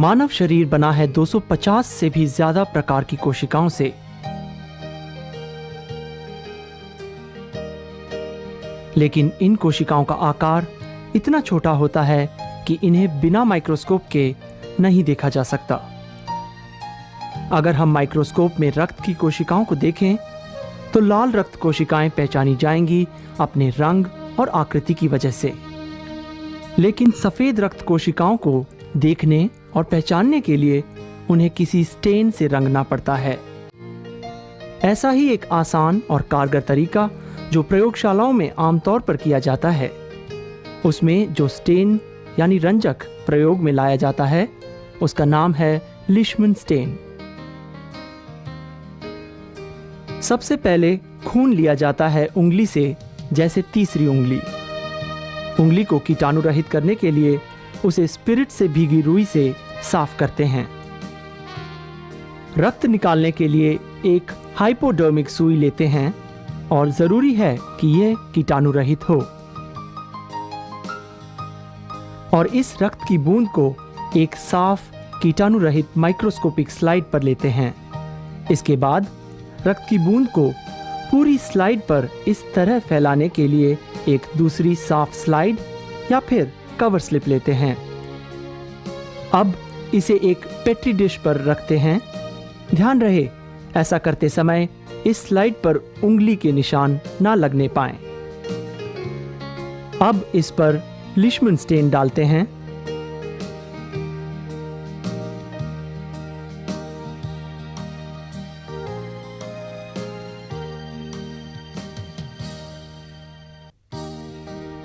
मानव शरीर बना है 250 से भी ज्यादा प्रकार की कोशिकाओं से। लेकिन इन कोशिकाओं का आकार इतना छोटा होता है कि इन्हें बिना माइक्रोस्कोप के नहीं देखा जा सकता। अगर हम माइक्रोस्कोप में रक्त की कोशिकाओं को देखें तो लाल रक्त कोशिकाएं पहचानी जाएंगी अपने रंग और आकृति की वजह से। लेकिन सफेद रक्त कोशिकाओं को देखने और पहचानने के लिए उन्हें किसी स्टेन से रंगना पड़ता है। ऐसा ही एक आसान और कारगर तरीका जो प्रयोगशालाओं में आमतौर पर किया जाता है, उसमें जो स्टेन यानी रंजक प्रयोग में लाया जाता है उसका नाम है लिशमन स्टेन। सबसे पहले खून लिया जाता है उंगली से, जैसे तीसरी उंगली। उंगली को कीटाणु रहित करने के लिए उसे स्पिरिट से भीगी रुई से साफ करते हैं। रक्त निकालने के लिए एक हाइपोडर्मिक सुई लेते हैं और जरूरी है कि यह कीटाणु रहित हो। और इस रक्त की बूंद को एक साफ कीटाणु रहित माइक्रोस्कोपिक स्लाइड पर लेते हैं। इसके बाद रक्त की बूंद को पूरी स्लाइड पर इस तरह फैलाने के लिए एक दूसरी साफ स्लाइड या फिर कवर स्लिप लेते हैं। अब इसे एक पेट्री डिश पर रखते हैं। ध्यान रहे, ऐसा करते समय इस स्लाइड पर उंगली के निशान ना लगने पाएं। अब इस पर लिशमन स्टेन डालते हैं।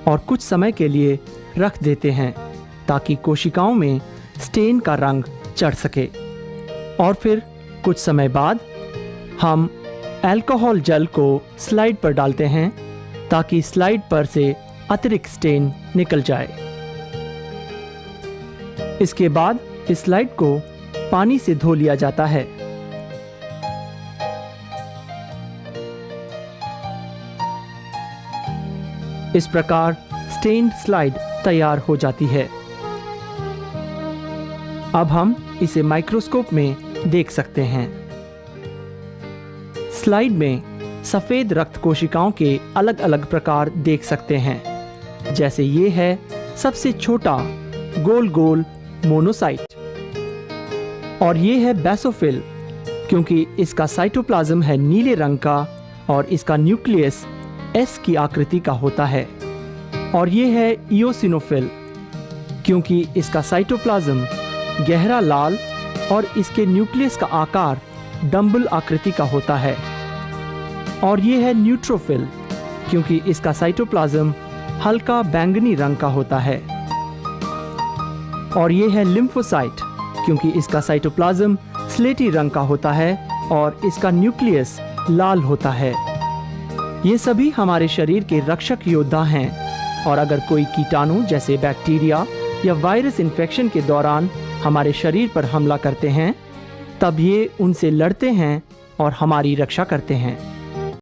और कुछ समय के लिए रख देते हैं ताकि कोशिकाओं में स्टेन का रंग चढ़ सके। और फिर कुछ समय बाद हम अल्कोहल जेल को स्लाइड पर डालते हैं ताकि स्लाइड पर से अतिरिक्त स्टेन निकल जाए। इसके बाद इस स्लाइड को पानी से धो लिया जाता है। इस प्रकार स्टेन्ड स्लाइड तैयार हो जाती है। अब हम इसे माइक्रोस्कोप में देख सकते हैं। स्लाइड में सफेद रक्त कोशिकाओं के अलग अलग प्रकार देख सकते हैं, जैसे ये है सबसे छोटा गोल गोल मोनोसाइट, और ये है बेसोफिल क्योंकि इसका साइटोप्लाज्म है नीले रंग का और इसका न्यूक्लियस एस की आकृति का होता है। और ये है इओसिनोफिल क्योंकि इसका साइटोप्लाज्म गहरा लाल और इसके न्यूक्लियस का आकार डंबल आकृति का होता है। और ये है न्यूट्रोफिल क्योंकि इसका साइटोप्लाज्म हल्का बैंगनी रंग का होता है। और ये है लिम्फोसाइट क्योंकि इसका साइटोप्लाज्म स्लेटी रंग का होता है और इसका न्यूक्लियस लाल होता है। ये सभी हमारे शरीर के रक्षक योद्धा हैं, और अगर कोई कीटाणु जैसे बैक्टीरिया या वायरस इन्फेक्शन के दौरान हमारे शरीर पर हमला करते हैं, तब ये उनसे लड़ते हैं और हमारी रक्षा करते हैं।